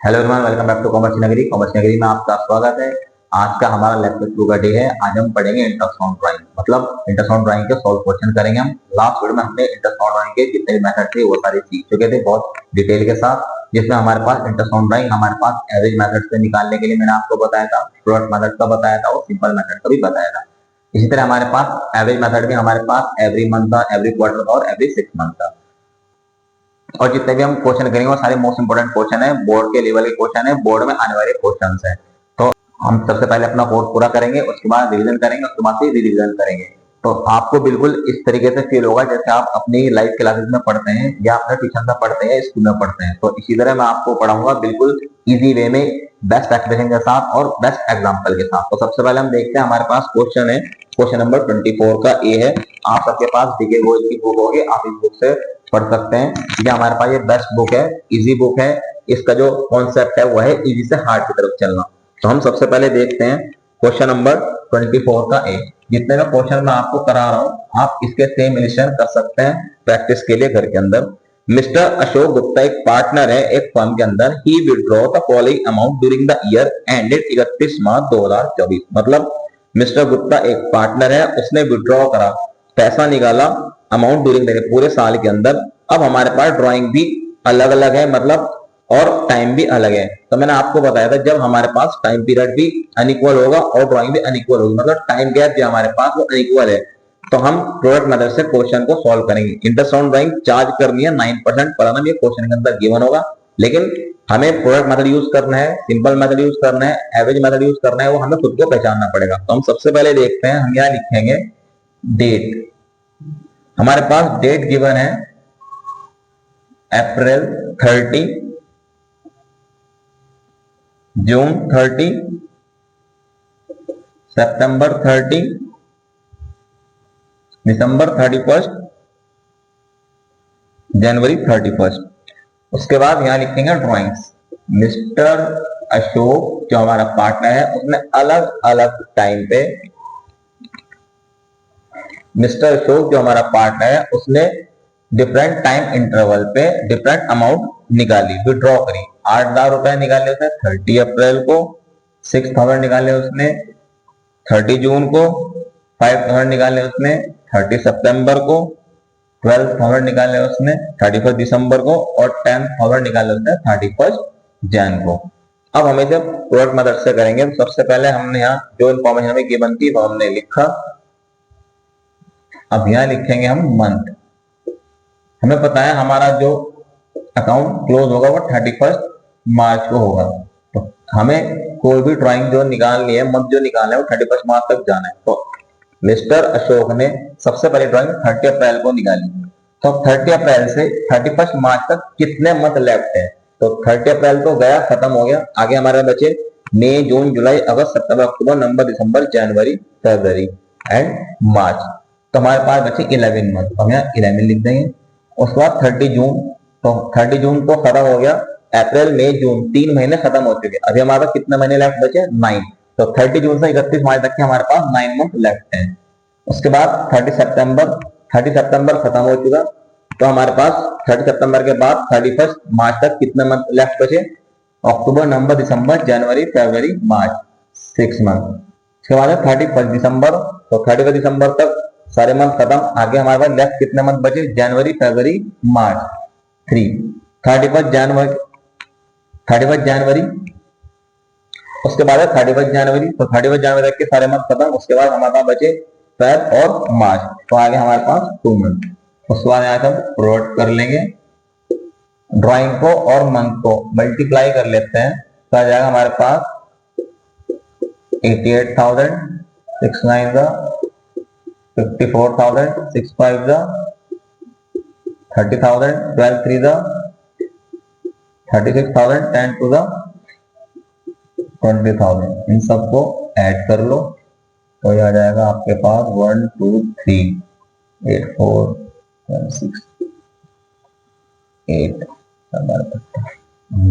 Hello everyone, welcome back to commerce Nagari. Commerce Nagari में आपका स्वागत है। आज का हमारा लेक्चर 2 का डे है। आज हम पढ़ेंगे इंटरसाउंड ड्राइंग, मतलब इंटरसाउंड ड्राइंग के सॉल्व क्वेश्चन करेंगे हम। लास्ट वीडियो में हमने इंटरसाउंड ड्राइंग के जितने भी मेथड थे वो सारे सीख चुके थे बहुत डिटेल के साथ, जिसमें हमारे पास इंटरसाउंड ड्राइंग हमारे पास एवरेज मेथड से निकालने के लिए मैंने आपको बताया था, प्रोडक्ट मेथड का बताया था और सिंपल मेथड का भी बताया था। इसी तरह हमारे पास एवरेज मेथड में हमारे पास एवरी मंथ था, एवरी क्वार्टर और एवरी 6 मंथ था। और जितने भी हम क्वेश्चन करेंगे वो सारे मोस्ट इंपोर्टेंट क्वेश्चन है, बोर्ड के लेवल के क्वेश्चन है, बोर्ड में आने वाले क्वेश्चन है। तो हम सबसे पहले अपना कोर्स पूरा करेंगे, उसके बाद रिवीजन करेंगे, उसके बाद फिर रिवीजन करेंगे। तो आपको बिल्कुल इस तरीके से फील होगा जैसे आप अपनी लाइव क्लासेस में पढ़ते हैं या अपने ट्यूशन में पढ़ते हैं, स्कूल में पढ़ते हैं। तो इसी तरह मैं आपको पढ़ाऊंगा बिल्कुल इजी वे में, बेस्ट एक्सप्लेनेशन के साथ और बेस्ट एग्जाम्पल के साथ। तो सबसे पहले हम देखते हैं, हमारे पास क्वेश्चन है, क्वेश्चन नंबर 24 का ए है। आप सबके पास डीके गोल्ड की बुक होगी, आप इस बुक से पढ़ सकते हैं। ये हमारे पास ये बेस्ट बुक है, इजी बुक है। इसका जो कॉन्सेप्ट है वो है इजी से हार्ड की तरफ चलना। तो हम सबसे पहले देखते हैं क्वेश्चन नंबर 24 का ए। जितने में क्वेश्चन मैं आपको करा रहा हूं आप इसके सेम इलिस्ट्रेशन कर सकते हैं प्रैक्टिस के लिए घर के अंदर। मिस्टर अशोक गुप्ता एक पार्टनर है एक फर्म के अंदर। ही withdraw the following amount during the year ended 31 March 2024। मतलब मिस्टर गुप्ता एक पार्टनर है, उसने विड्रॉ करा, पैसा निकाला अमाउंट ड्यूरिंग द पूरे साल के अंदर। अब हमारे पास ड्राइंग भी अलग अलग है, मतलब और टाइम भी अलग है। तो मैंने आपको बताया था जब हमारे पास टाइम पीरियड भी अनइक्वल होगा और ड्राइंग भी अनइक्वल होगी, मतलब टाइम गैप जो हमारे पास वो अनइक्वल है, तो हम प्रोडक्ट मेथड से क्वेश्चन को सॉल्व करेंगे। इंटरसाउंड ड्राइंग चार्ज करनी है 9% पर annum, ये क्वेश्चन के अंदर गिवन होगा। लेकिन हमें प्रोडक्ट मेथड यूज करना है, सिंपल मेथड यूज करना है, एवरेज मेथड यूज करना है, वो हमें खुद को पहचानना पड़ेगा। तो हम सबसे पहले देखते हैं, हम यहाँ लिखेंगे डेट। हमारे पास डेट गिवन है अप्रैल 30, जून 30, सितंबर 30, दिसंबर 31, जनवरी 31। उसके बाद यहां लिखेंगे ड्राइंग्स। मिस्टर अशोक जो हमारा पार्टनर है उसने अलग अलग टाइम पे, मिस्टर अशोक जो हमारा पार्टनर है उसने डिफरेंट टाइम इंटरवल पे डिफरेंट अमाउंट निकाली, विड्रॉ करी। 8,000 रुपए निकाले उसने 30 अप्रैल को, 6,000 निकाले उसने 30 जून को, 5,000 निकाले उसने 30 सितंबर को, 12,000 निकाले उसने 31 दिसंबर को और 10,000 निकाले उसने 31 जैन को। अब हमें जब प्रोडक्ट मेथड से करेंगे तो सबसे पहले हमने यहाँ जो इन्फॉर्मेशन हमें गिवन थी वो हमने लिखा। अब यहाँ लिखेंगे हम मंथ। हमें पता है हमारा जो अकाउंट क्लोज होगा वो 31 मार्च को होगा। तो हमें कोई भी ड्राइंग जो निकालनी है, मंथ जो निकालना है वो 31 मार्च तक जाना है। तो मिस्टर अशोक ने सबसे पहले ड्राइंग 30 अप्रैल को निकाली। तो 30 अप्रैल से 31 मार्च तक कितने मंथ लेफ्ट है? तो 30 अप्रैल तो गया, खत्म हो गया। आगे हमारे बचे मई, जून, जुलाई, अगस्त, सितंबर, अक्टूबर, नवंबर, दिसंबर, जनवरी, फरवरी एंड मार्च। तो हमारे पास बचे 11 मंथ। तो हम यहाँ 11 लिख देंगे। उसके बाद 30 जून, तो 30 जून को खत्म हो गया। अप्रैल, मई, जून 3 महीने खत्म हो चुके। अभी हमारे पास कितने महीने लेफ्ट बचे? 9। तो 30 जून से 31 मार्च तक के हमारे पास 9 मंथ लेफ्ट हैं। उसके बाद 30 सितंबर खत्म हो चुका। तो हमारे पास 30 सितंबर के बाद 31 मार्च तक कितने मंथ लेफ्ट बचे? अक्टूबर, नवंबर, दिसंबर, जनवरी, फरवरी, मार्च, 6 मंथ। उसके बाद 31 दिसंबर, तो 31 दिसंबर तक सारे मंथ खत्म। आगे हमारे पास लेफ्ट कितने मंथ बचे? जनवरी, फरवरी, मार्च, 3। 31 जनवरी, उसके बाद 31 जनवरी, तो 31 जनवरी तक के सारे मंथ खत्म। उसके बाद हमारे पास बचे फेब और मार्च, तो आगे हमारे पास 2 मंथ। उसके बाद यहाँ हम प्रोडक्ट कर लेंगे, ड्राइंग को और मंथ को मल्टीप्लाई कर लेते हैं तो आ जाएगा हमारे पास 88,000, 6 9 54,000, 6 5 30,000, 12 3 36,000, 10 2 20,000। इन सबको ऐड कर लो तो ये आ जाएगा आपके पास 1 2 3 8 4 6 8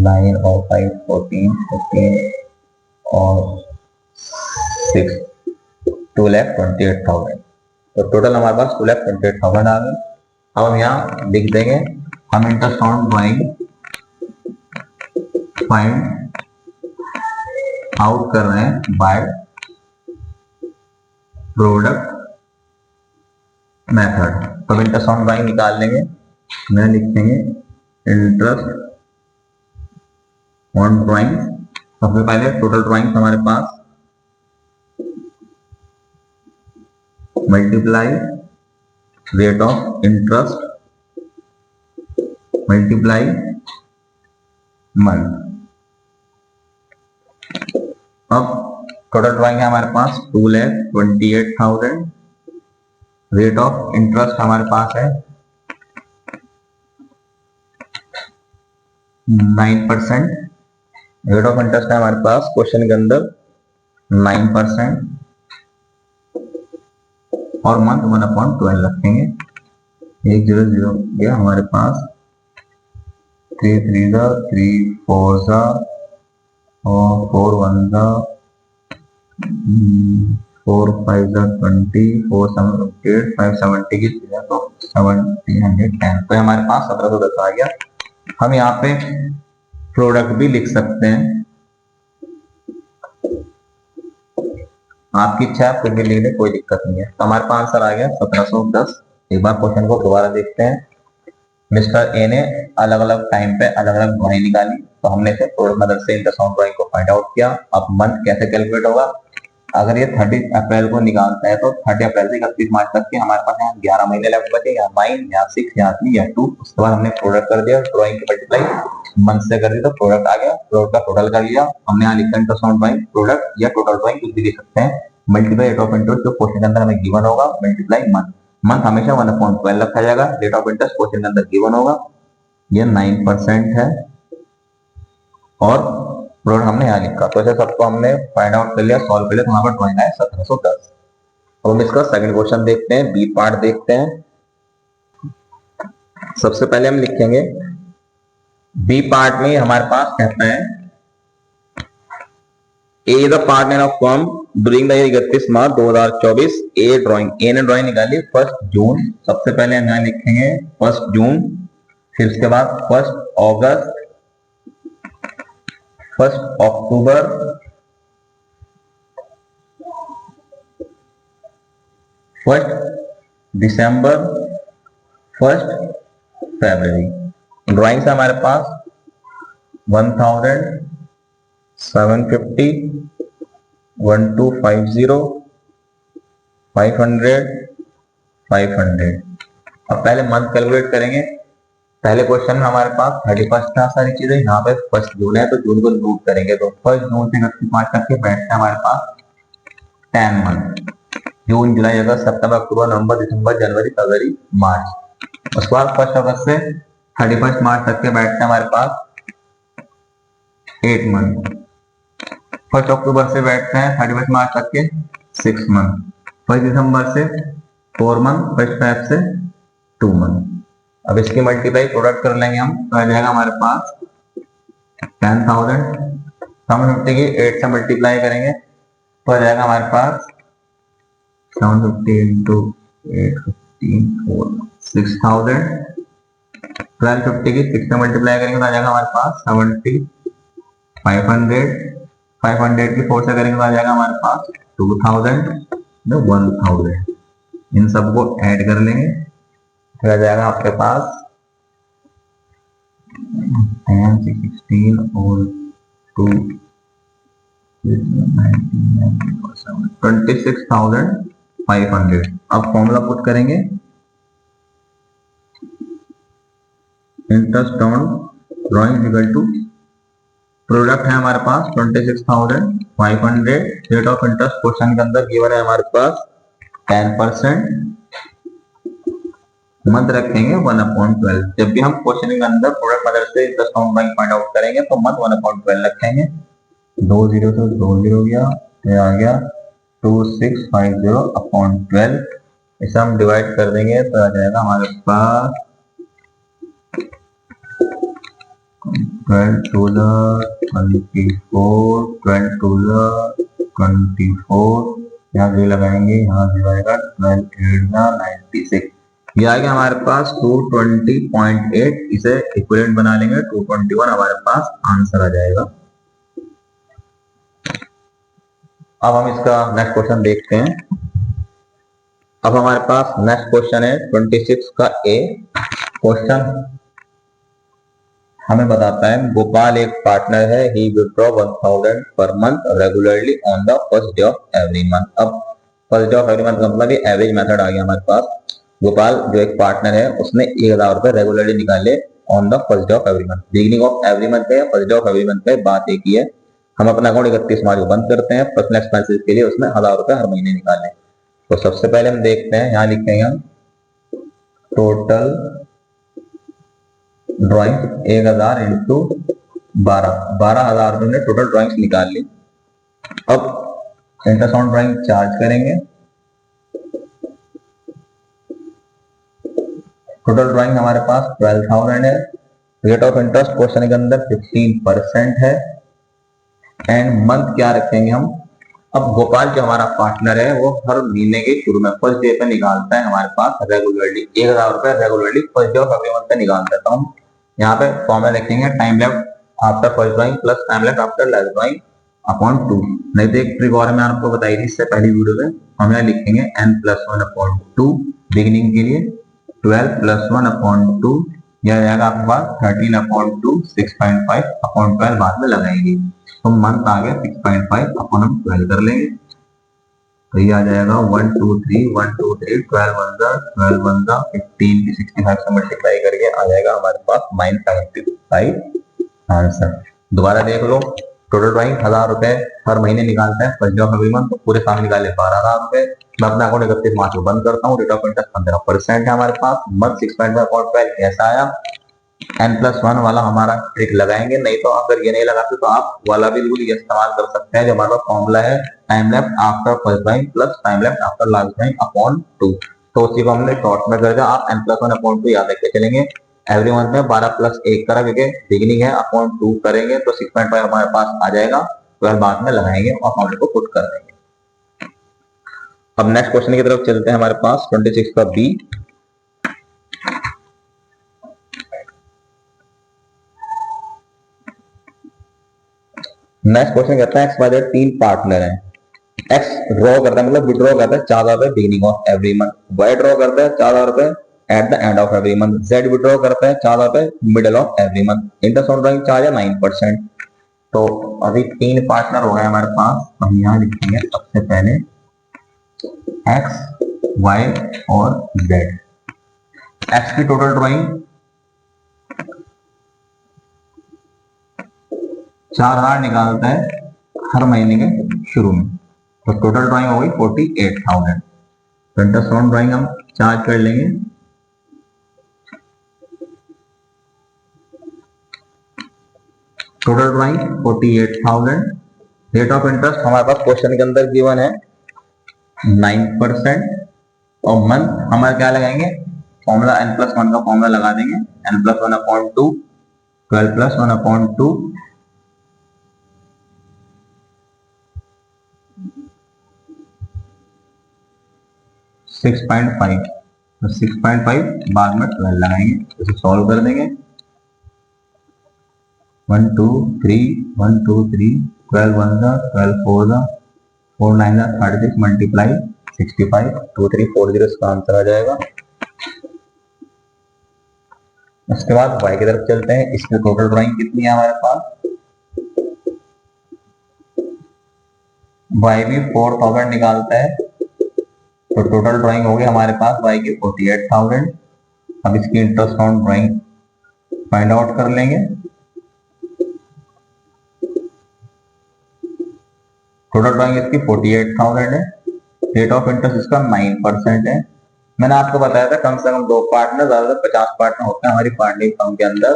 9 और 5 14 15 और 6 2,28,000। तो टोटल हमारे पास 2,28,000 आ गए। अब हम यहाँ लिख देंगे, हम इंटरसाउंड ड्राइंग फाइंड आउट कर रहे हैं बाय प्रोडक्ट मेथड। तो इंटरसाउंड ड्राइंग निकाल लेंगे, मैं लिखेंगे इंटरेस्ट ऑन ड्राइंग। सबसे पहले टोटल ड्राइंग हमारे पास multiply rate of interest multiply month. अब टोटल ड्राइंग है हमारे पास 2,28,000। रेट ऑफ इंटरेस्ट हमारे पास है 9%। रेट ऑफ इंटरेस्ट है हमारे पास क्वेश्चन के अंदर 9% और मंथ 1/12 रखेंगे। 100 गया हमारे पास, 3 3 3 4 और 4 1 4 5 20 4 7 8 5 70 की चीजें तो 1710। तो हमारे पास 1710 आ गया। हम यहाँ पे प्रोडक्ट भी लिख सकते हैं, आपकी इच्छा है फिर भी लिख ले, कोई दिक्कत नहीं है। तो हमारे पास आंसर आ गया 1710। एक बार क्वेश्चन को दोबारा देखते हैं। मिस्टर ए ने अलग अलग टाइम पे अलग अलग ड्राइंग निकाली, तो हमने इसे प्रोडक्ट मेथड से इंटरसाउंड ड्राइंग को फाइंड आउट किया। अब मंथ कैसे कैलकुलेट होगा, अगर ये 30 अप्रैल को निकालता है तो 30 अप्रैल से 31 मार्च तक के हमारे पास यहाँ 11 महीने लेफ्ट बचे, यहाँ 9 यहाँ 6 यहाँ 3 यहाँ 2। उसके बाद हमने प्रोडक्ट कर दिया, ड्राइंग की मल्टीप्लाई मंथ से कर दी तो प्रोडक्ट आ गया। प्रोडक्ट का टोटल कर लिया हमने, यहाँ लिखा इंटरसाउंड ड्राइंग प्रोडक्ट या टोटल ड्राइंग कुछ भी लिख सकते हैं। मल्टीप्लाई रेट ऑफ इंटरेस्ट जो क्वेश्चन के अंदर हमें गिवन होगा, मल्टीप्लाई मंथ। मंथ हमेशा 1/12 रखा जाएगा। रेट ऑफ इंटरेस्ट क्वेश्चन के अंदर गिवन होगा, ये 9% है और प्रोडक्ट हमने यहाँ लिखा। तो ऐसे सबको हमने फाइंड आउट कर लिया, सॉल्व कर लिया। तो हमारे पास ड्राइंग है 1710। अब हम इसका सेकंड क्वेश्चन देखते हैं, बी पार्ट देखते हैं। सबसे पहले हम लिखेंगे बी पार्ट में हमारे पास कहता है A the partner of firm during the year 31 March 2024। A drawing, A ने ड्राइंग निकाली 1 जून। सबसे पहले हम यहाँ लिखेंगे 1 जून, फिर उसके बाद 1 अगस्त, 1 अक्टूबर, 1 दिसंबर, 1 फरवरी। ड्राइंग से हमारे पास 1750, 1250, 500, 500। अब पहले मंथ कैलकुलेट करेंगे। पहले क्वेश्चन में हमारे पास 31 था सारी चीजें, यहाँ पे 1 जून है तो जून को इंक्लूड करेंगे। तो 1 जून से 31 मार्च तक के बैठते हैं हमारे पास 10 मंथ। जून, जुलाई, अगस्त, सितंबर, अक्टूबर, नवंबर, दिसंबर, जनवरी, फरवरी, मार्च। उसके बाद 1 अगस्त से 31 मार्च तक के बैठते हैं हमारे पास 8 मंथ। 1 अक्टूबर से बैठते हैं 31 मार्च तक के 6 मंथ। 1 दिसंबर से 4 मंथ, 1 फेब से 2 मंथ। अब इसकी मल्टीप्लाई प्रोडक्ट कर लेंगे हम, तो आ जाएगा हमारे पास 10,000। 750 की 8 से मल्टीप्लाई करेंगे तो आ जाएगा हमारे पास 750 इंटू 8 15 4 6000। 1250 की 6 से मल्टीप्लाई करेंगे तो आ जाएगा हमारे पास 70। 500 की 4 से करेंगे तो आ जाएगा हमारे पास 2000 1000। इन सबको ऐड कर लेंगे फिर आ जाएगा आपके पास 10 16 और 2 26,500। अब फॉर्मूला पुट करेंगे, interest on drawing equal to product है हमारे पास 26,500। रेट ऑफ इंटरेस्ट क्वेश्चन के अंदर गिवन है हमारे पास 10%। मंथ रखेंगे 1/12। जब भी हम क्वेश्चन के अंदर प्रोडक्ट मेथड से interest on drawing find out करेंगे तो मंथ 1/12 रखेंगे। 2 0 से 2 0 गया, ये आ गया 2650/12। इसे हम डिवाइड कर देंगे तो आ जाएगा हमारे पास 12 16 24 12 16 24। यहाँ 0 लगाएंगे, यहाँ 0 आएगा 12 8 96। ये आ गया हमारे पास 220.8, इसे इक्विवेलेंट बना लेंगे 221, हमारे पास आंसर आ जाएगा। अब हम इसका नेक्स्ट क्वेश्चन देखते हैं। अब हमारे पास नेक्स्ट क्वेश्चन है 26 का ए क्वेश्चन हमें बताता है गोपाल एक पार्टनर है, ही withdraw 1000 per month regularly on the first day of every month. अब first day of every month का मतलब ये एवरेज मेथड आ गया हमारे पास। गोपाल जो एक पार्टनर है उसने 1000 रुपए रेगुलरली निकाले on the first day of every month. Beginning of every month है या first day of every month है, बात एक ही है। हम अपना अकाउंट 31 मार्च को बंद करते हैं। पर्सनल एक्सपेंसेस के लिए उसने 1000 रुपए हर महीने निकाले। तो सबसे पहले हम देखते हैं, यहाँ लिखेंगे हम टोटल ड्रॉइंग 1000 इंटू 12,000 रुपए में टोटल ड्रॉइंग्स निकाल ली। अब इंटरेस्ट ऑन ड्रॉइंग चार्ज करेंगे। टोटल ड्रॉइंग हमारे पास 12,000 है। रेट ऑफ इंटरेस्ट क्वेश्चन के अंदर 15% है। एंड मंथ क्या रखेंगे हम। अब गोपाल जो हमारा पार्टनर है वो हर महीने के शुरू में फर्स्ट डे पे निकालता है हमारे पास रेगुलरली 1000 रुपए regularly first day of every month पे निकालता है। तो हम यहाँ पे फॉर्मूला लिखेंगे time left after first drawing plus time left after last drawing upon 2। नहीं तो एक ट्रिक और मैं आपको बताई थी इससे पहली वीडियो में। हम यहाँ लिखेंगे n+1/2 बिगिनिंग के लिए 12+1/2, यह रहेगा आपके पास 13/2 6.5/12 बाद में लगाएंगे। तो मंथ आ गया 6.5 अपन हम 12 कर लेंगे। तो ये आ जाएगा 1 2 3 1 2 3 12 1 15 की 65 से मल्टीप्लाई करके आ जाएगा हमारे पास 975 आंसर। दोबारा देख लो, टोटल ड्रॉइंग 1000 रुपए हर महीने निकालता है first day of every month. तो पूरे साल निकाले 12,000 रुपए। मैं अपना अकाउंट 31 मार्च को बंद करता हूँ। रेट ऑफ इंटरेस्ट 15% है हमारे पास। मंथ 6.5/12 कैसा आया। n+1 वाला हमारा ट्रिक लगाएंगे, नहीं तो अगर ये नहीं लगाते तो आप वाला भी रूल ये इस्तेमाल कर सकते हैं जो हमारा फॉर्मूला है time left after first drawing plus time left after last drawing upon 2। तो उसी को हमने शॉर्ट में कर दिया। आप n+1/2 याद रख के चलेंगे। एवरी मंथ में 12+1 करा क्योंकि बिगिनिंग है अपॉन 2 करेंगे तो 6.5 हमारे पास आ जाएगा। 12 बाद में लगाएंगे और फॉर्मूले को पुट कर देंगे। अब नेक्स्ट क्वेश्चन की तरफ चलते हैं। हमारे पास 26 का बी। नेक्स्ट क्वेश्चन कहता है XYZ 3 पार्टनर हैं। X ड्रॉ करता है मतलब विड्रॉ करता है 4,000 रुपए beginning of every month. Y draw करता है 4,000 रुपए at the end of every month. Z withdraw करता है 4,000 रुपए middle of every month. Interest on drawing charge है 9%। तो अभी 3 पार्टनर हो गए हमारे पास। हम यहाँ लिखेंगे सबसे पहले X, Y और Z। X की टोटल ड्रॉइंग 4,000 निकालता है हर महीने के शुरू में। तो टोटल ड्राइंग हो गई 48,000। इंटरेस्ट ऑन ड्राइंग हम चार्ज कर लेंगे। Total drawing 48,000। Rate of interest हमारे पास क्वेश्चन के अंदर गिवन है 9%। और मंथ हमारे क्या लगाएंगे, फॉर्मूला n+1 का फॉर्मूला लगा देंगे। n+1/2 12+1/2 6.5। तो 6.5 बाद में 12 लगाएंगे। इसे सॉल्व कर देंगे। 1 2 3 1 2 3 12 1 12 4 4 9 36 मल्टीप्लाई 65 2 3 4 0 इसका आंसर आ जाएगा। उसके बाद y की तरफ चलते हैं। इसमें टोटल ड्राइंग कितनी है हमारे पास। y भी 4,000 निकालता है। तो टोटल ड्राइंग हो गई हमारे पास y की 48,000। अब इसकी interest on drawing find out कर लेंगे। टोटल ड्राइंग इसकी 48,000 है। रेट ऑफ इंटरेस्ट इसका 9% है। मैंने आपको बताया था कम से कम 2 पार्टनर, ज्यादातर 50 पार्टनर होते हैं हमारी पार्टनर फर्म के अंदर।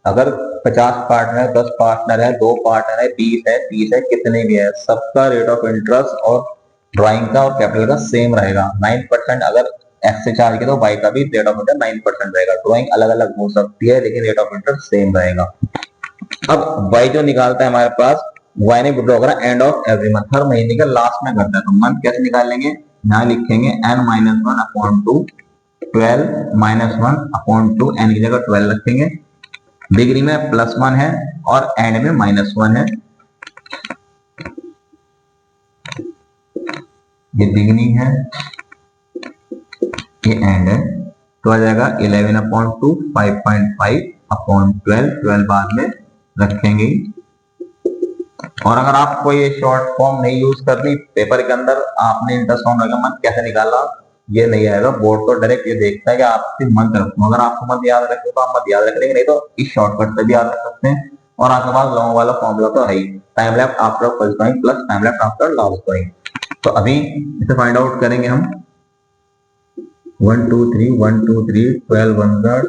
अगर 50 पार्टनर 10 पार्टनर है 2 पार्टनर है 20 है 30 है कितने भी है, सबका रेट ऑफ इंटरेस्ट और ड्राइंग का और कैपिटल का सेम रहेगा 9%। अगर एक्स से चार्ज किया तो वाई का भी रेट ऑफ इंटरेस्ट 9% रहेगा। ड्राइंग अलग अलग हो सकती है लेकिन रेट ऑफ इंटरेस्ट सेम रहेगा। अब वाई जो निकालता है हमारे पास, वाई ने विड्रॉ करा एंड ऑफ एवरी मंथ, हर महीने के लास्ट में करता है। तो मंथ कैसे निकाल लेंगे, यहाँ लिखेंगे n-1/2 12 -1 अपॉन 2, एन की जगह 12 रखेंगे। बिगिनिंग में +1 है और एंड में -1 है। ये बिगिनिंग है, ये एंड है, तो आ जाएगा 11 अपॉन 2 5.5 अपॉन 12, 12 बाद में रखेंगे। और अगर आपको ये शॉर्ट फॉर्म नहीं यूज करनी पेपर के अंदर, आपने इंटरसाउंड का मंथ कैसे निकाला ये नहीं आएगा, बोर्ड तो डायरेक्ट ये देखता है कि आप मंथ रखो। अगर आपको मंथ याद रखे तो आप मंथ याद रख लेंगे, नहीं तो इस शॉर्टकट से भी याद रख सकते हैं। और आपके पास लॉन्ग वाला फॉर्मूला तो है ही, time left after first drawing plus time left after last drawing. तो अभी इसे फाइंड आउट करेंगे हम। 1 2 3 1 2 3 12 1 12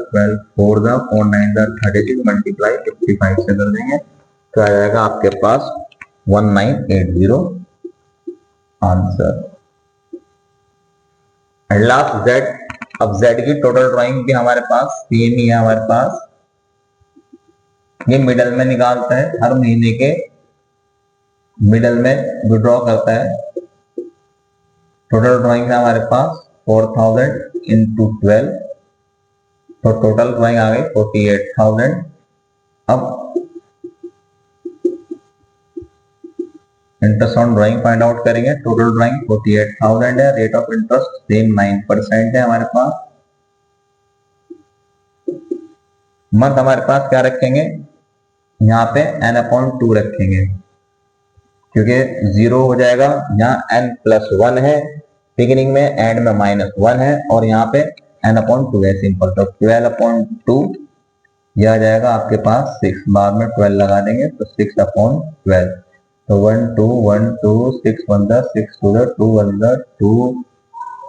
4 4 9 36 मल्टीप्लाई 55 से कर देंगे तो आ जाएगा आपके पास 1980 आंसर। And last Z. अब जेड की टोटल ड्राइंग भी हमारे पास सेम ही है। हमारे पास ये मिडल में निकालता है, हर महीने के मिडल में विड्रॉ करता है। टोटल ड्राइंग है हमारे पास 4000 इंटू 12, तो टोटल ड्राइंग आ गई 48,000। अब interest on drawing find out करेंगे। टोटल ड्राइंग 48,000 है, रेट ऑफ इंटरेस्ट सेम 9% है हमारे पास। मंथ हमारे पास क्या रखेंगे, यहाँ पे n/2 रखेंगे क्योंकि 0 हो जाएगा। यहाँ n+1 है, बिगिनिंग में एंड में -1 है और यहाँ पे n/2 है सिंपल। तो 12/2 यह आ जाएगा आपके पास 6, बाद में 12 लगा देंगे तो 6/12। तो 1 2 1 2 6 1 6 2 2 1 2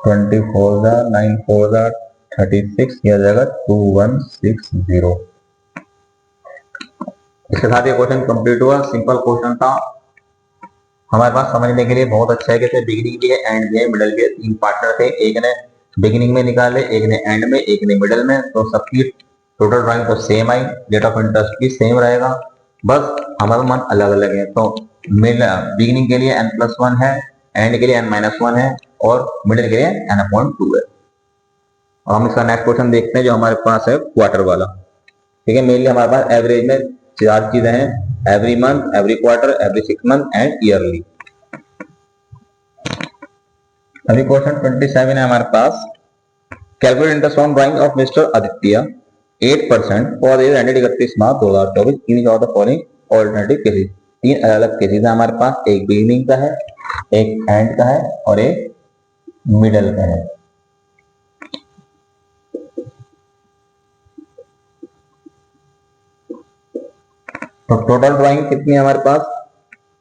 24 9 4 36, यह आ जाएगा 2160। इसके साथ ये क्वेश्चन कंप्लीट हुआ। सिंपल क्वेश्चन था, हमारे पास समझने के लिए बहुत अच्छा है कि बिगिनिंग भी है, एंड भी है, मिडल भी है। 3 पार्टनर थे, एक ने बिगिनिंग में निकाले, एक ने एंड में, एक ने मिडल में। तो सबकी टोटल ड्राइंग तो same I, rate of interest भी सेम रहेगा, बस हमारा मंथ अलग अलग है। तो बिगिनिंग के लिए n+1 है, एंड के लिए n-1 है और मिडिल के लिए n/2 है। और हम इसका नेक्स्ट क्वेश्चन देखते हैं जो हमारे पास है क्वार्टर वाला। ठीक है, मेनली हमारे पास एवरेज में 4 चीजें हैं, every month, every quarter, every 6 month and yearly. अभी क्वेश्चन 27 है हमारे पास। Calculate interest on drawing of mister Aditya 8% for the year ended 31 March 2024 in of the following alternative cases. 3 अलग अलग केसेस है हमारे पास, एक बिगिनिंग का है, एक एंड का है और एक मिडल का है। तो टोटल ड्राइंग कितनी है हमारे पास।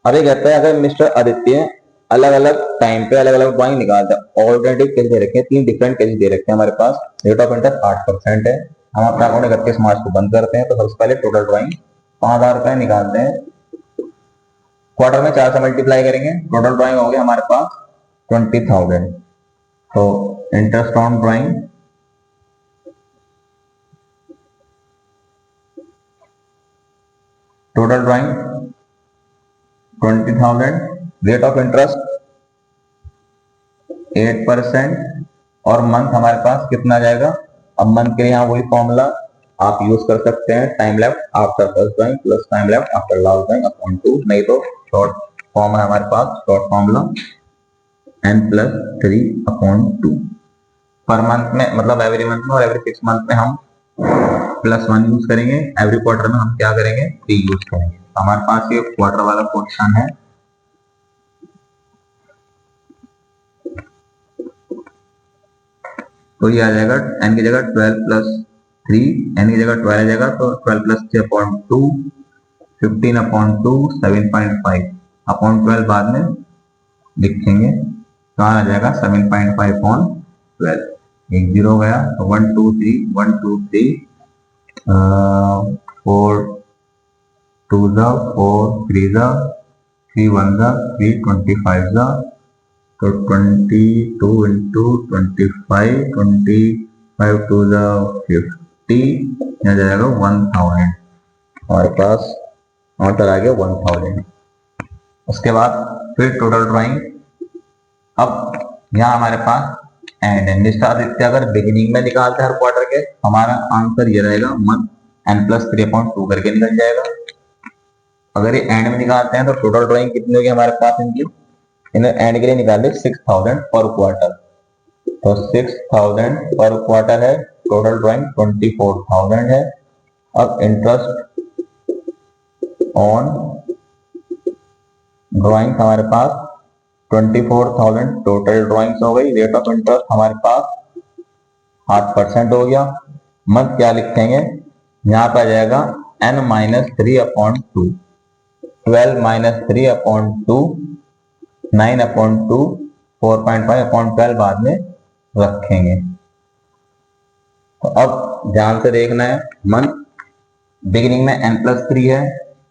अभी कहते हैं अगर मिस्टर आदित्य अलग अलग टाइम पे अलग अलग ड्राइंग निकालते हैं, ऑल्टरनेटिव केस दे रखे हैं, 3 डिफरेंट केसेस दे रखे हैं हमारे पास। रेट ऑफ इंटरेस्ट 8% है। हम अपना अकाउंट 31 मार्च को बंद करते हैं। तो सबसे पहले टोटल ड्राइंग 5,000 रुपए निकालते हैं, क्वार्टर में 4 से मल्टीप्लाई करेंगे, टोटल ड्राइंग हो गया हमारे पास 20,000। तो interest on drawing total drawing 20,000, rate of interest 8% और मंथ हमारे पास कितना जाएगा। अब मंथ के लिए यहाँ वही फॉर्मूला आप यूज कर सकते हैं, time left after first drawing plus time left after last drawing upon 2, नहीं तो शॉर्ट फॉर्म है हमारे पास, short formula n+3/2। Per month में मतलब एवरी मंथ में और एवरी 6 मंथ में हम +1 यूज करेंगे, एवरी क्वार्टर में हम क्या करेंगे 3 यूज करेंगे। हमारे पास ये क्वार्टर वाला क्वेश्चन है। तो ये आ जाएगा n की जगह 12 + 3, n की जगह 12 आ जाएगा तो 12 + 3/2 15/2 7.5 अपॉन 12 बाद में लिखेंगे तो आ जाएगा 7.5/12। एक 0 गया तो 1 2 3 1 2 3 4 2 4 3 3 1 3 25 तो 22 इंटू 25 25 2 50 आ जाएगा 1000। हमारे पास आंसर आ गया 1000। उसके बाद फिर टोटल ड्राइंग। अब यहाँ हमारे पास एंड है। मिस्टर आदित्य अगर बिगिनिंग में निकालते हैं हर क्वार्टर के, हमारा आंसर ये रहेगा मंथ n+3/2 करके निकल जाएगा। अगर ये एंड में निकालते हैं तो टोटल ड्राइंग कितनी होगी हमारे पास इनकी, इन्हें एंड के लिए निकाले 6000 पर क्वार्टर, तो 6000 पर क्वार्टर है, टोटल ड्राइंग 24000 है। अब इंटरेस्ट ऑन ड्राइंग हमारे पास 24,000 टोटल ड्राइंग्स हो गई। रेट ऑफ इंटरेस्ट हमारे पास 8% हो गया। मंथ क्या लिखेंगे, यहाँ पर आ जाएगा n-3/2, 12-3/2, 9/2, 4.5/12 बाद में रखेंगे। तो अब ध्यान से देखना है, मंथ बिगिनिंग में n+3 है,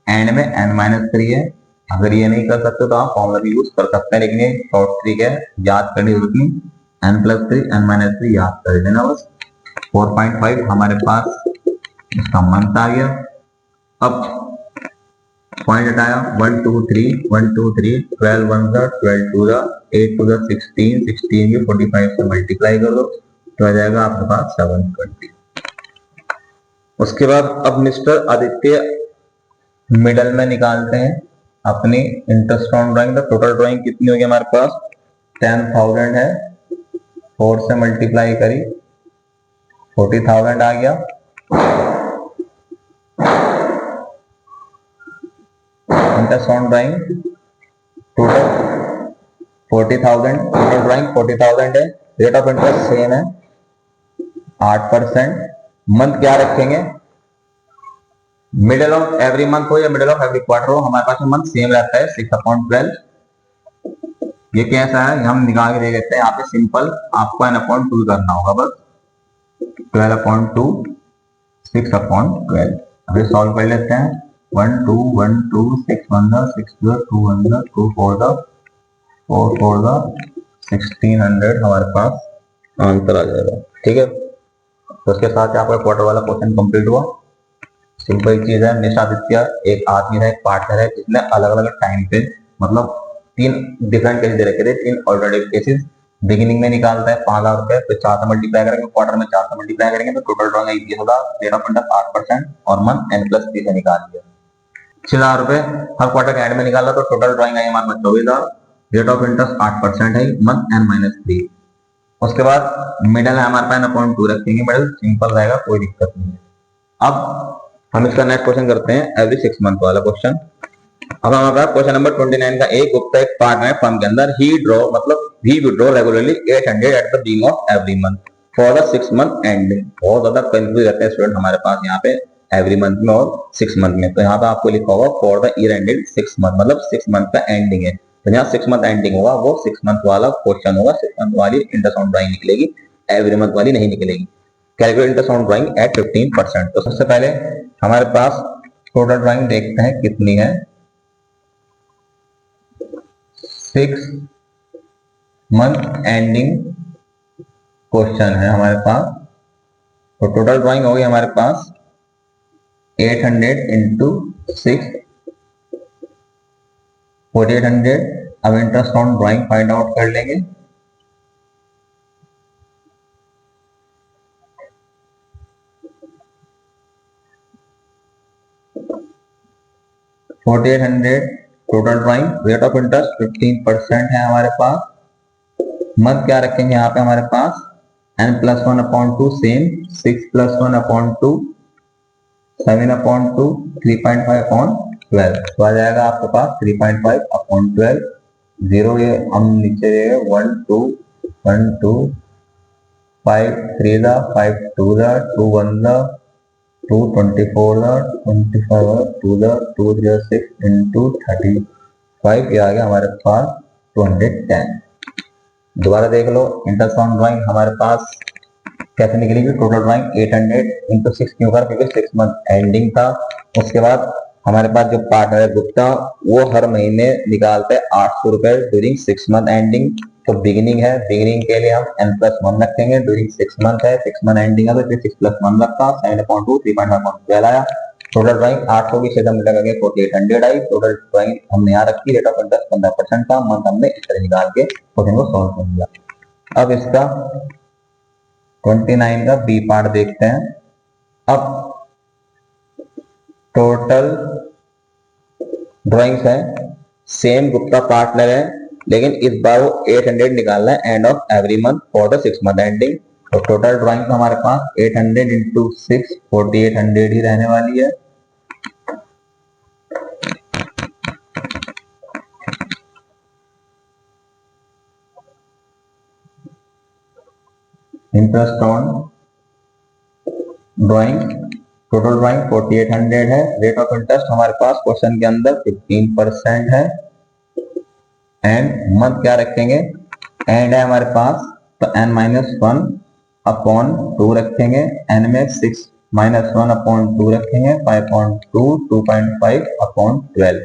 एंड में n-3 है। अगर ये नहीं कर सकते तो आप फॉर्मूला भी यूज कर सकते हैं, लेकिन ये शॉर्ट ट्रिक है, याद करने की जरूरत नहीं। n+3 n-3 याद कर देना बस। 4.5 हमारे पास इसका मंथ आ गया। अब पॉइंट हटाया, 1 2 3 1 2 3, 12 1 12 2 8 2 16, 16 की 45 से मल्टीप्लाई कर दो तो आ जाएगा आपके पास 720। उसके बाद अब मिस्टर आदित्य मिडल में निकालते हैं अपनी interest on drawing. Total drawing कितनी होगी हमारे पास, 10,000 है, 4 से मल्टीप्लाई करी 40,000 आ गया। Interest on drawing total 40,000, total drawing 40,000 है। रेट ऑफ इंटरेस्ट सेम है 8%। मंथ क्या रखेंगे, मिडिल ऑफ एवरी मंथ हो या मिडिल ऑफ एवरी क्वार्टर हो, हमारे पास मंथ सेम रहता है 6/12। ये कैसा है हम निकाल के दे देते हैं, यहाँ पे सिंपल आपको n/2 करना होगा बस, 12/2 6/12। अभी सॉल्व कर लेते हैं, 1 2 1 2 6 1 6 2 1 2 4 4 4 1600 हमारे पास आंसर आ जाएगा। ठीक है, तो उसके साथ आपका क्वार्टर वाला क्वेश्चन कंप्लीट हुआ। सिंपल चीज है, मिस्टर आदित्य एक आदमी है, एक पार्टनर है, जिसने अलग अलग टाइम पे मतलब 3 डिफरेंट केसेस दे रखे थे, 3 ऑल्टरनेटिव केसेस। बिगिनिंग में निकालता है 5,000 रुपए, फिर 4 से मल्टीप्लाई करेंगे, क्वार्टर में 4 से मल्टीप्लाई करेंगे तो total drawing 20,000, rate of interest 8% और मंथ n+3 से निकाल दिया। 6,000 रुपए हर क्वार्टर के एंड में निकाला तो टोटल ड्रॉइंग आई हमारे पास 24,000, रेट ऑफ इंटरेस्ट 8% है, मंथ n-3। उसके बाद मिडल है हमारे पास n/2 रखेंगे, मिडल सिंपल रहेगा, कोई दिक्कत नहीं है। अब हम इसका नेक्स्ट क्वेश्चन करते हैं, एवरी 6 मंथ वाला क्वेश्चन। अब हमारे पास क्वेश्चन नंबर 29 का, एक गुप्ता एक पार्टनर है फर्म के अंदर, ही withdraw regularly 800 at the beginning of every month for the 6 month ending. बहुत ज्यादा कंफ्यूज रहते हैं स्टूडेंट हमारे पास यहाँ पे एवरी मंथ में और 6 मंथ में। तो यहाँ पे आपको लिखा होगा for the year ended 6 month, मतलब 6 मंथ का एंडिंग है, तो यहाँ 6 मंथ एंडिंग होगा, वो 6 मंथ वाला क्वेश्चन होगा। 6 मंथ वाली इंटरेस्ट ऑन ड्राइंग निकलेगी, एवरी मंथ वाली नहीं निकलेगी। Calculate interest on drawing at 15%। तो सबसे पहले हमारे पास टोटल ड्राइंग देखते हैं कितनी है, 6 मंथ एंडिंग क्वेश्चन है हमारे पास। तो टोटल ड्राइंग होगी हमारे पास 800 इंटू 6 4800। अब interest on drawing find out कर लेंगे। Total drawing, rate of interest 15% है हमारे पास। मंथ क्या रखेंगे यहाँ पे हमारे पास, n+1/2 सेम, 6+1/2 7/2 3.5/12। तो आ जाएगा आपके पास 3.5/12। 0 ये हम नीचे 1 2 1 2 5 3 5 2 2 1 2 24 25 2 2 3 6 इंटू 35, ये आ गया हमारे पास 210। दोबारा देख लो, इंटरेस्ट ऑन ड्राइंग हमारे पास कैसे निकलेगी, टोटल ड्राइंग 800 इंटू 6 क्यों कर, क्योंकि 6 मंथ एंडिंग था। उसके बाद हमारे पास जो पार्टनर है गुप्ता, वो हर महीने निकालते हैं 800 रुपए ड्यूरिंग 6 मंथ एंडिंग। तो बिगिनिंग है, बिगिनिंग के लिए हम n+1 रखेंगे, ड्यूरिंग 6 मंथ है, 6 मंथ एंडिंग है तो 6+1 रखा, 7/2 3.5/12 आया। टोटल ड्राइंग 800 की 6 मिला करके 4800 आई। टोटल ड्राइंग हमने यहाँ रखी, रेट ऑफ इंटरेस्ट 15% था, मंथ हमने इस तरह निकाल के क्वेश्चन को सॉल्व कर दिया। अब इसका 29 का बी पार्ट देखते हैं। अब टोटल ड्राइंग्स है, सेम गुप्ता पार्टनर है, लेकिन इस बार वो 800 निकालना है and of every month for the 6 month ending. तो टोटल ड्राइंग्स हमारे पास 800 इंटू 6 4800 ही रहने वाली है। Interest on drawing, total drawing 4800 है। रेट ऑफ इंटरेस्ट हमारे पास क्वेश्चन के अंदर 15% है। एंड मंथ क्या रखेंगे, एंड है हमारे पास, तो n-1 अपॉन 2 रखेंगे। n में 6-1 अपॉन 2 रखेंगे, 5.2 2.5 अपॉन 12,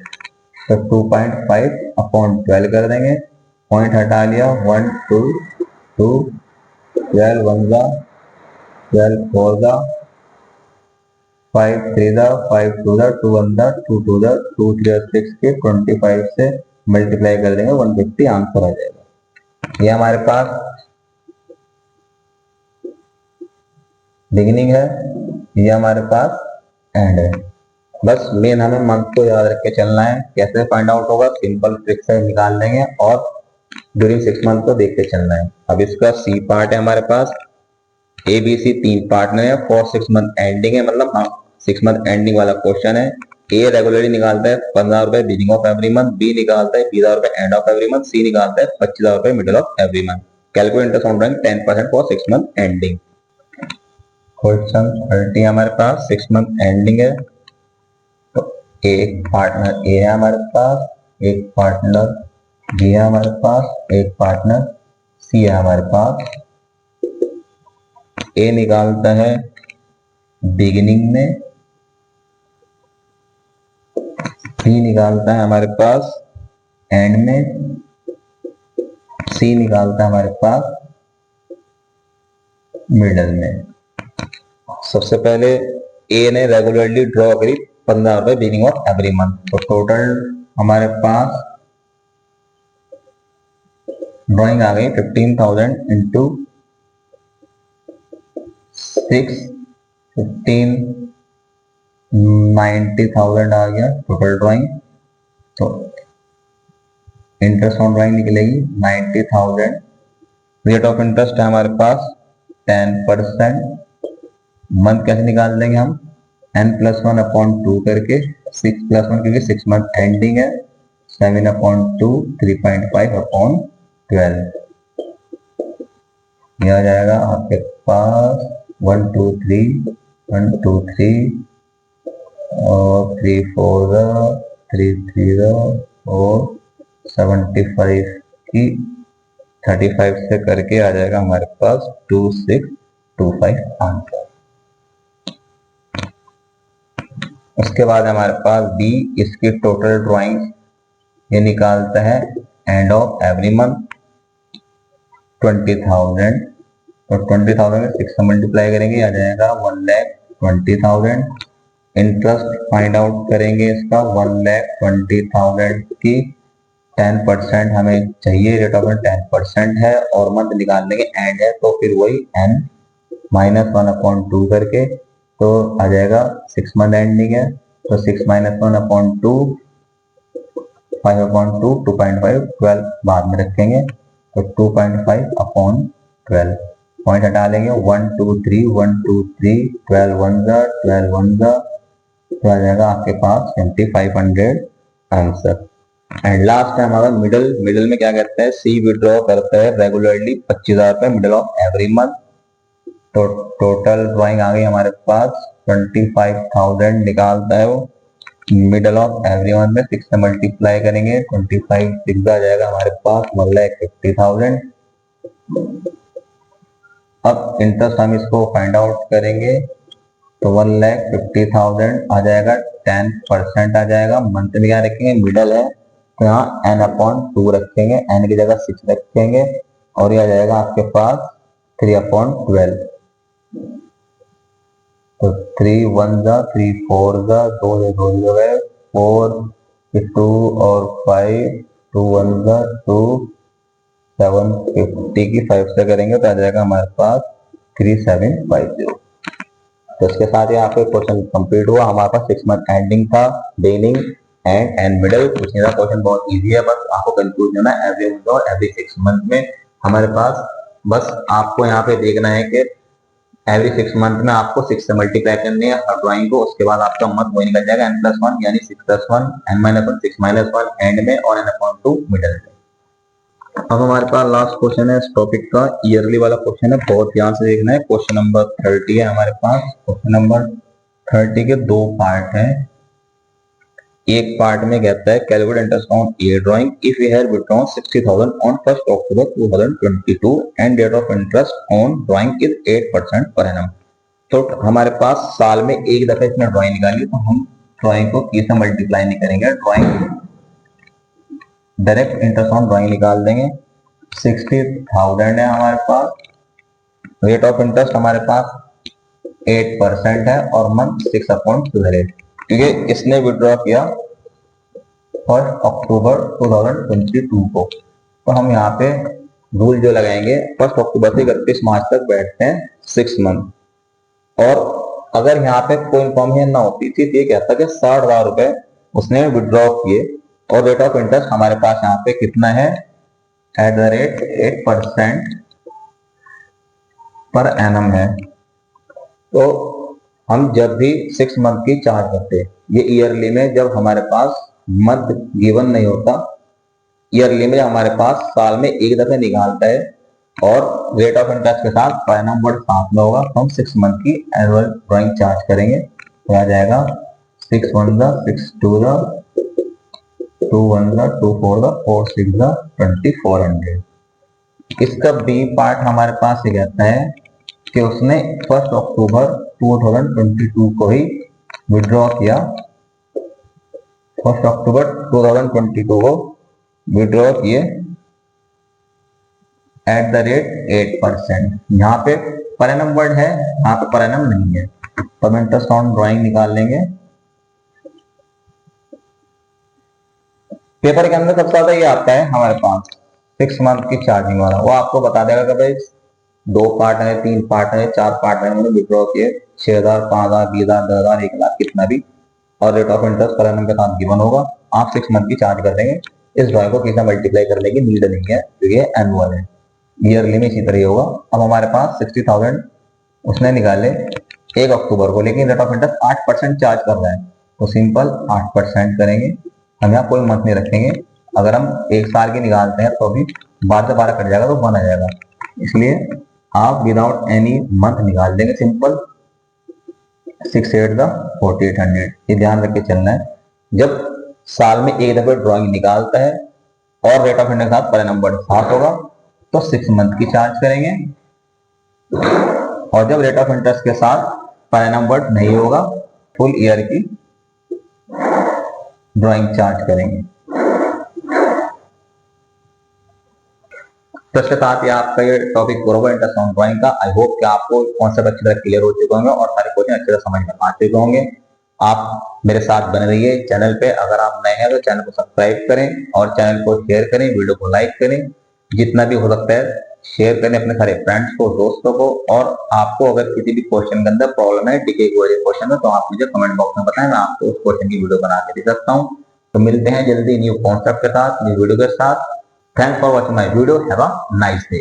तो 2.5 अपॉन 12 कर देंगे। पॉइंट हटा लिया, 1 2 2 12 1 12 4 5 3 5 2 2 1 2 2 2 3 6 के 25 से मल्टीप्लाई कर देंगे, 150 आंसर आ जाएगा। ये हमारे पास बिगिनिंग है, ये हमारे पास एंड है। बस मेन हमें मंथ को याद रख के चलना है। कैसे फाइंड आउट होगा, सिंपल ट्रिक से निकाल लेंगे और ड्यूरिंग 6 मंथ को देख के चलना है। अब इसका सी पार्ट है हमारे पास, ए बी सी 3 पार्टनर है फॉर 6 मंथ एंडिंग है, मतलब हाँ 6 मंथ एंडिंग वाला क्वेश्चन है। ए रेगुलरली निकालता है 15,000 रुपए beginning of every month, B निकालता है 20,000 रुपए end of every month, C निकालता है 25,000 रुपए middle of every month. Calculate interest on drawing 10% for 6 month ending. Question 30 हमारे पास 6 मंथ एंडिंग है। तो एक पार्टनर ए है हमारे पास, एक पार्टनर बी है हमारे पास, एक पार्टनर सी है हमारे पास। ए निकालता है बिगिनिंग में, बी निकालता है हमारे पास एंड में, सी निकालता है हमारे पास मिडल में। सबसे पहले ए ने रेगुलरली ड्रॉ करी 15,000 रुपए बिगिनिंग ऑफ एवरी मंथ, तो टोटल हमारे पास ड्राइंग आ गई 15,000 इंटू 6 15 90,000 आ गया टोटल ड्राइंग। तो इंटरेस्ट ऑन ड्राइंग निकलेगी 90,000। रेट ऑफ इंटरेस्ट है हमारे पास 10%। मंथ कैसे निकाल देंगे हम, n+1 अपॉन 2 करके, 6+1 क्योंकि 6 मंथ एंडिंग है, 7 अपॉन 2 3.5 अपॉन 12। यह आ जाएगा आपके पास 1 2 3 1 2 3 और 3 4 3 3 और 75 की 35 से करके आ जाएगा हमारे पास 2625 आंसर। उसके बाद हमारे पास बी, इसकी टोटल ड्राइंग्स ये निकालता है एंड ऑफ एवरी मंथ 20,000, तो 20,000 में 6 से मल्टीप्लाई करेंगे, आ जाएगा 1,20,000। इंटरेस्ट फाइंड आउट करेंगे इसका 1,20,000 की 10% हमें चाहिए, रेट ऑफ 10% है और मंथ निकालने के एंड है, तो फिर वही n-1 अपॉन 2 करके, तो आ जाएगा 6 मंथ एंडिंग है, तो 6-1 अपॉन 2 5 अपॉन 2 2.5 12 बाद में रखेंगे, तो 2.5 अपॉन 12 पॉइंट हटा लेंगे, 1 2 3 1 2 3 12 1 12 1 तो आ जाएगा आपके पास 2500 आंसर। एंड लास्ट है हमारा मिडिल में क्या कहते हैं, सी विड्रॉ करता है रेगुलरली 25,000 रुपए मिडिल ऑफ एवरी मंथ। तो टोटल ड्राइंग आ गई हमारे पास 25,000 निकालता है वो मिडिल ऑफ एवरी मंथ में 6 से मल्टीप्लाई करेंगे, 25 6 आ जाएगा हमारे पास 1,50,000। अब इंटरेस्ट हम इसको फाइंड आउट करेंगे, तो 1,50,000 आ जाएगा, 10% आ जाएगा। मंथ में क्या रखेंगे, मिडल है तो यहाँ n अपॉन 2 रखेंगे, n की जगह 6 रखेंगे और ये आ जाएगा आपके पास 3 अपॉन 12। तो 3 1 3 4 2 2 4 2 और 5 2 1 2 750 की 5 से करेंगे तो आ जाएगा हमारे पास 3750। तो इसके साथ ही आपका क्वेश्चन कंप्लीट हुआ। हमारे पास 6 मंथ एंडिंग था, बिगिनिंग एंड मिडल। पूछने का क्वेश्चन बहुत इजी है, बस आपको कंफ्यूज होना है एवरी मंथ और एवरी 6 मंथ में हमारे पास। बस आपको यहाँ पे देखना है कि एवरी 6 मंथ में आपको 6 से मल्टीप्लाई करनी है हर ड्राइंग को। उसके बाद आपका मंथ वही निकल जाएगा n+1 यानी 6+1 n-1 6-1 एंड में और n/2 मिडल में। अब हमारे पास लास्ट क्वेश्चन है इस टॉपिक का, ईयरली वाला क्वेश्चन है, बहुत ध्यान से देखना है। क्वेश्चन नंबर 30 है हमारे पास। क्वेश्चन नंबर 30 के 2 पार्ट हैं। एक पार्ट में कहता है calculate interest on A drawing if you have withdrawn 60,000 on 1 October 2022 and rate of interest on drawing is 8% per annum. तो हमारे पास साल में एक दफा इसने ड्राइंग निकाली, तो हम ड्राइंग को किसी से मल्टीप्लाई नहीं करेंगे, drawing direct interest on drawing निकाल देंगे। 60,000 है हमारे पास, रेट ऑफ इंटरेस्ट हमारे पास 8% है और मंथ 6/12 क्योंकि इसने विड्रॉ किया 1 अक्टूबर 2022 को। तो हम यहाँ पे रूल जो लगाएंगे 1 अक्टूबर से 31 मार्च तक बैठते हैं 6 मंथ। और अगर यहाँ पे कोई इन्फॉर्मेशन ना होती थी तो ये कहता कि 60,000 रुपए उसने विड्रॉ किए और रेट ऑफ इंटरेस्ट हमारे पास यहाँ पे कितना है at the rate 8% per annum है। तो हम जब भी 6 मंथ की चार्ज करते हैं, ये ईयरली में जब हमारे पास मंथ गिवन नहीं होता, ईयरली में हमारे पास साल में एक दफे निकालता है और रेट ऑफ इंटरेस्ट के साथ पर एनम वर्ड साथ में होगा, तो हम 6 मंथ की एनुअल ड्राइंग चार्ज करेंगे। तो आ जाएगा 6 1 6 2 2 1 2 4 4 6 2400। इसका बी पार्ट हमारे पास ये कहता है कि उसने 1 अक्टूबर 2022 को ही विड्रॉ किया, 1 अक्टूबर 2022 को विड्रॉ किए एट द रेट 8%। यहाँ पे पर एनम वर्ड है, यहाँ पे पर एनम नहीं है, तो हम इंटरेस्ट ऑन ड्राइंग निकाल लेंगे। पेपर के अंदर सबसे ज्यादा ये आता है हमारे पास 6 मंथ की चार्जिंग वाला, वो आपको बता देगा कि भाई 2 पार्ट है, 3 पार्ट है, 4 पार्ट है, उन्होंने विड्रॉ किए 6,000 5,000 20,000 10,000 1,00,000 कितना भी, और rate of interest per annum के साथ गिवन होगा। आप 6 मंथ की चार्ज कर देंगे। इस ड्राइंग को किसी से मल्टीप्लाई करने की नीड नहीं है क्योंकि ये एनुअल है, ईयरली में इसी तरह होगा। अब हमारे पास 60,000 उसने निकाले 1 अक्टूबर को, लेकिन रेट ऑफ इंटरेस्ट 8% चार्ज कर रहा है, तो सिंपल 8% करेंगे। हम यहाँ कोई मंथ नहीं रखेंगे, अगर हम 1 साल की निकालते हैं तो भी 12 से 12 कट जाएगा तो 1 आ जाएगा, इसलिए आप विदाउट एनी मंथ निकाल देंगे सिंपल 6 8 4800। ये ध्यान रख के चलना है, जब साल में एक दफे ड्राइंग निकालता है और रेट ऑफ इंटरेस्ट के साथ पर नंबर साथ होगा तो 6 मंथ की चार्ज करेंगे, और जब रेट ऑफ इंटरेस्ट के साथ पर नंबर नहीं होगा फुल ईयर की ड्राइंग चार्ज करेंगे। तो इसके साथ ही आपका ये टॉपिक पूरा हुआ इंटरेस्ट ऑन ड्राइंग का। आई होप कि आपको कॉन्सेप्ट अच्छी तरह क्लियर हो चुके होंगे और सारे क्वेश्चन अच्छी तरह समझ में आ चुके होंगे। आप मेरे साथ बने रहिए चैनल पे। अगर आप नए हैं तो चैनल को सब्सक्राइब करें और चैनल को शेयर करें, वीडियो को लाइक करें, जितना भी हो सकता है शेयर करें अपने सारे फ्रेंड्स को, दोस्तों को। और आपको अगर किसी भी क्वेश्चन के अंदर प्रॉब्लम है, डीके क्वेश्चन में, तो आप मुझे कमेंट बॉक्स में बताएं, मैं आपको उस क्वेश्चन की वीडियो बना के दे सकता हूँ। तो मिलते हैं जल्दी न्यू कॉन्सेप्ट के साथ, न्यू वीडियो के साथ। Thanks for watching my video. Have a nice day.